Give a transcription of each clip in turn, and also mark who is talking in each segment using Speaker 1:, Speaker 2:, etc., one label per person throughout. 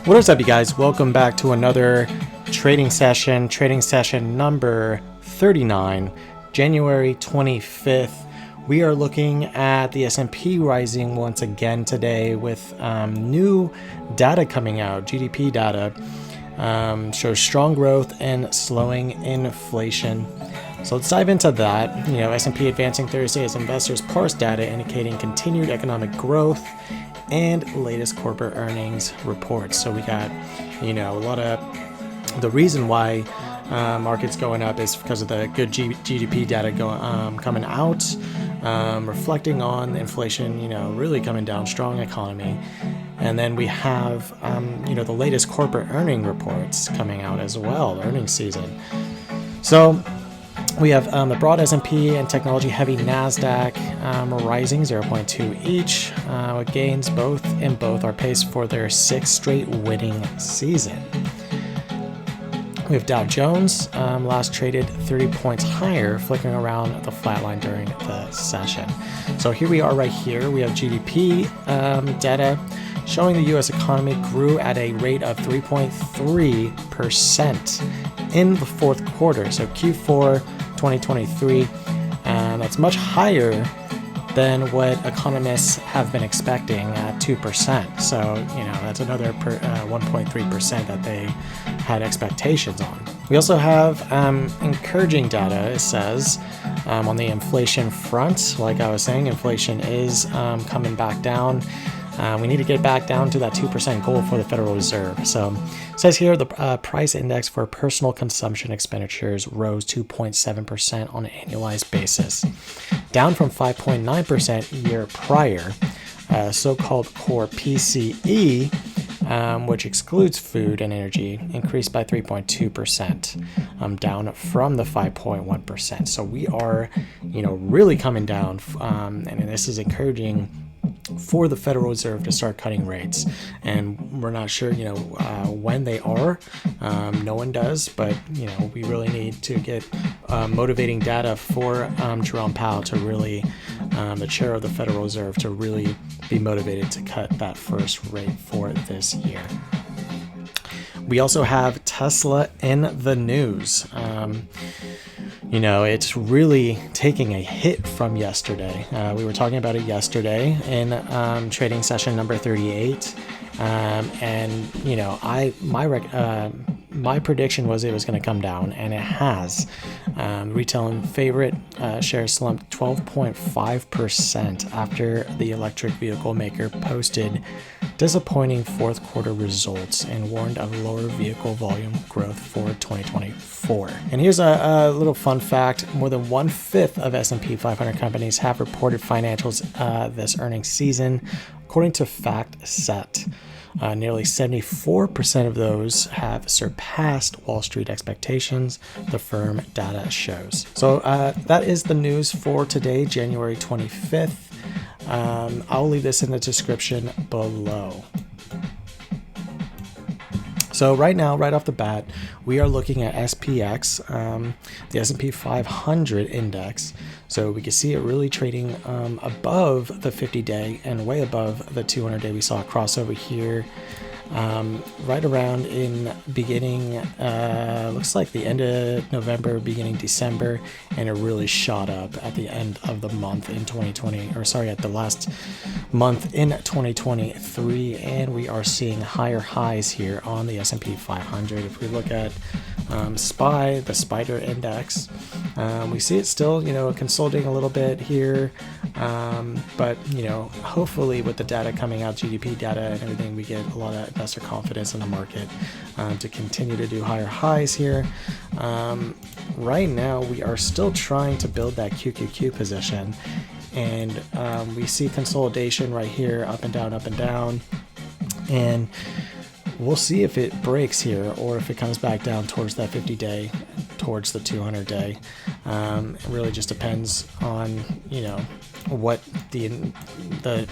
Speaker 1: What is up, you guys? Welcome back to another trading session number 39, January 25th. We are looking at the S&P rising once again today with new data coming out. GDP data shows strong growth and slowing inflation. So let's dive into that. S&P advancing Thursday as investors parse data indicating continued economic growth and latest corporate earnings reports. So we got, a lot of the reason why markets going up is because of the good GDP data coming out, reflecting on inflation, really coming down, strong economy. And then we have, the latest corporate earning reports coming out as well, earnings season. So we have the broad S&P and technology-heavy NASDAQ rising 0.2 each, with gains both are paced for their sixth straight winning season. We have Dow Jones last traded 30 points higher, flickering around the flat line during the session. So here we are right here. We have GDP data showing the U.S. economy grew at a rate of 3.3% in the fourth quarter. So Q4 2023, that's much higher than what economists have been expecting at 2%. So, that's another 1.3% that they had expectations on. We also have encouraging data, it says, on the inflation front. Like I was saying, inflation is coming back down. We need to get back down to that 2% goal for the Federal Reserve. So it says here the price index for personal consumption expenditures rose 2.7% on an annualized basis, down from 5.9% year prior. So-called core PCE, which excludes food and energy, increased by 3.2%, down from the 5.1%. So we are, really coming down, and this is encouraging for the Federal Reserve to start cutting rates. And we're not sure, when they are. No one does, but, we really need to get motivating data for Jerome Powell to really, the chair of the Federal Reserve, to really be motivated to cut that first rate for this year. We also have Tesla in the news. It's really taking a hit from yesterday. We were talking about it yesterday in trading session number 38. My prediction was it was going to come down, and it has. Retail and favorite shares slumped 12.5% after the electric vehicle maker posted disappointing fourth quarter results and warned of lower vehicle volume growth for 2024. And here's a little fun fact. More than 1/5 of S&P 500 companies have reported financials this earnings season, according to FactSet. Nearly 74% of those have surpassed Wall Street expectations, the firm data shows. So that is the news for today, January 25th. I'll leave this in the description below. So right now, right off the bat, we are looking at SPX, the S&P 500 index. So we can see it really trading above the 50-day and way above the 200-day. We saw a crossover here right around in beginning, looks like the end of November, beginning December, and it really shot up at the end of the month in at the last month in 2023, and we are seeing higher highs here on the S&P 500. If we look at SPY, the Spider Index, we see it still, consolidating a little bit here, but hopefully with the data coming out, GDP data and everything, we get a lot of investor confidence in the market to continue to do higher highs here. Right now, we are still trying to build that QQQ position, and we see consolidation right here, up and down, and we'll see if it breaks here or if it comes back down towards that 50-day, towards the 200-day. It really just depends on, what the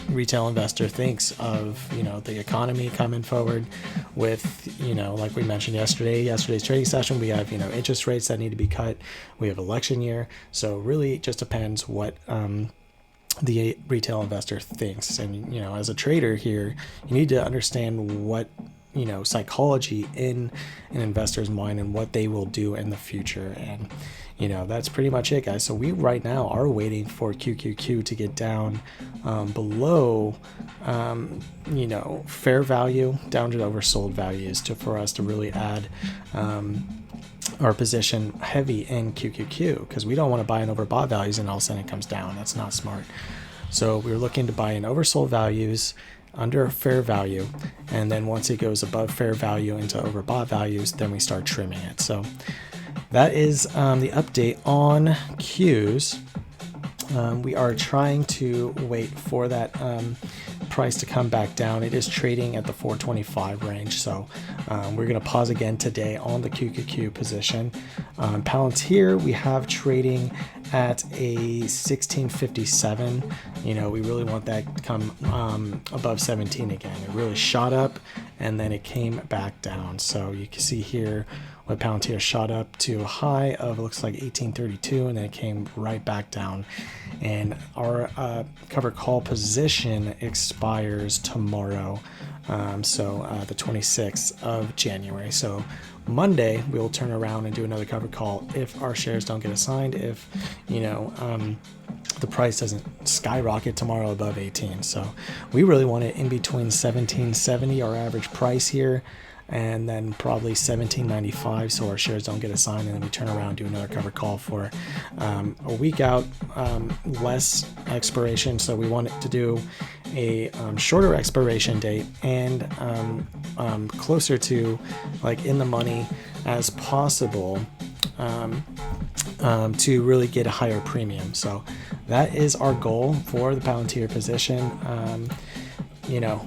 Speaker 1: retail investor thinks of, the economy coming forward with, like we mentioned yesterday's trading session, we have, interest rates that need to be cut. We have election year. So really just depends what the retail investor thinks. And, as a trader here, you need to understand what psychology in an investor's mind and what they will do in the future. And that's pretty much it, guys. So we right now are waiting for QQQ to get down below fair value, down to oversold values, for us to really add our position heavy in QQQ, because we don't want to buy in overbought values and all of a sudden it comes down. That's not smart. So we're looking to buy in oversold values under fair value, and then once it goes above fair value into overbought values, then we start trimming it. So that is the update on Qs. We are trying to wait for that price to come back down. It is trading at the 425 range, so we're going to pause again today on the QQQ position. Palantir we have trading at a 1657. We really want that to come above 17 again. It really shot up and then it came back down. So you can see here what Palantir shot up to a high of, it looks like 1832, and then it came right back down. And our cover call position expires tomorrow, the 26th of January. So Monday we will turn around and do another cover call if our shares don't get assigned, if the price doesn't skyrocket tomorrow above 18. So we really want it in between 1770, our average price here, and then probably 1795, so our shares don't get assigned, and then we turn around, do another cover call for a week out, less expiration. So we want it to do a shorter expiration date and closer to like in the money as possible, to really get a higher premium. So that is our goal for the Palantir position.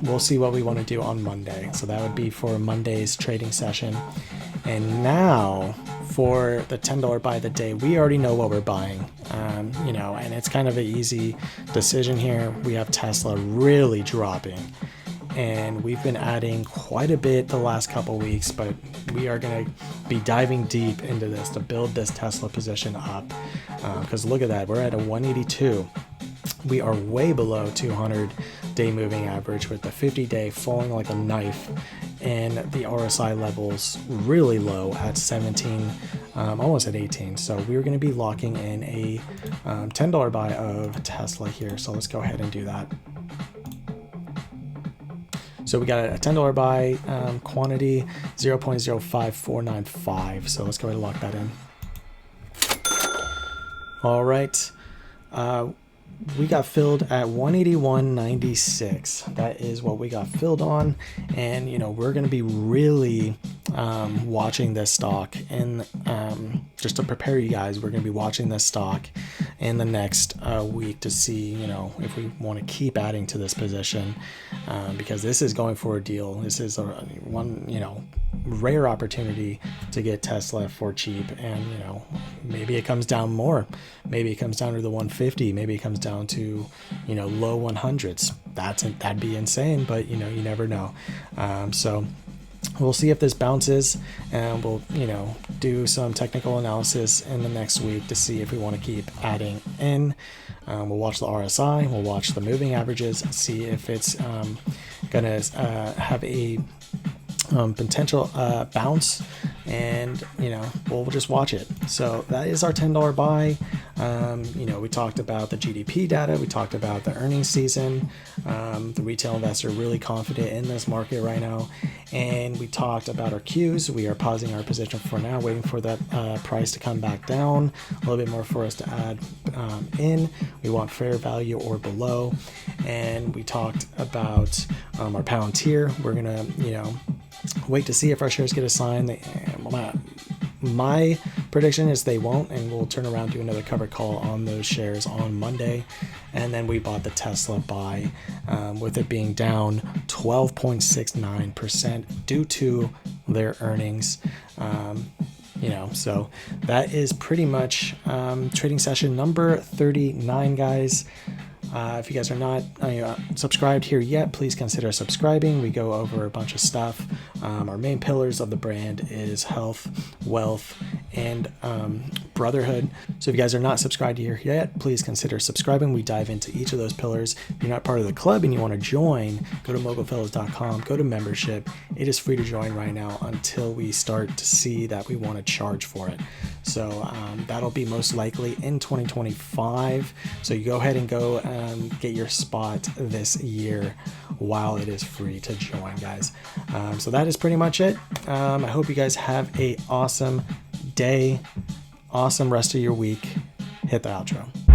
Speaker 1: We'll see what we want to do on Monday. So that would be for Monday's trading session. And now for the $10 buy the day, we already know what we're buying, and it's kind of an easy decision here. We have Tesla really dropping, and we've been adding quite a bit the last couple weeks, but we are going to be diving deep into this to build this Tesla position up, because look at that, we're at a 182. We are way below 200-day moving average, with the 50-day falling like a knife, and the RSI levels really low at 17, almost at 18. So we're going to be locking in a $10 buy of Tesla here. So let's go ahead and do that. So we got a $10 buy, quantity 0.05495. So let's go ahead and lock that in. All right. We got filled at 181.96. That is what we got filled on, and we're going to be really watching this stock, and just to prepare you guys, we're going to be watching this stock in the next week to see if we want to keep adding to this position, because this is going for a deal. This is one rare opportunity to get Tesla for cheap, and maybe it comes down more, maybe it comes down to the 150, maybe it comes down to low 100s. That'd be insane, but you never know. So we'll see if this bounces, and we'll do some technical analysis in the next week to see if we want to keep adding in. We'll watch the RSI, we'll watch the moving averages, see if it's gonna have a potential bounce, and we'll just watch it. So that is our $10 buy. We talked about the GDP data, we talked about the earnings season, the retail investor really confident in this market right now, and we talked about our Qs. We are pausing our position for now, waiting for that price to come back down a little bit more for us to add in. We want fair value or below, and we talked about our Palantir. We're gonna wait to see if our shares get assigned. My prediction is they won't, and we'll turn around, do another cover call on those shares on Monday. And then we bought the Tesla buy, with it being down 12.69% due to their earnings. So that is pretty much trading session number 39, guys. If you guys are not subscribed here yet, please consider subscribing. We go over a bunch of stuff. Our main pillars of the brand is health, wealth, and brotherhood. So if you guys are not subscribed here yet, please consider subscribing. We dive into each of those pillars. If you're not part of the club and you want to join, go to mogulfellows.com, go to membership. It is free to join right now until we start to see that we want to charge for it. So that'll be most likely in 2025. So you go ahead and go get your spot this year while it is free to join, guys. So that is pretty much it. I hope you guys have a awesome day, awesome rest of your week. Hit the outro.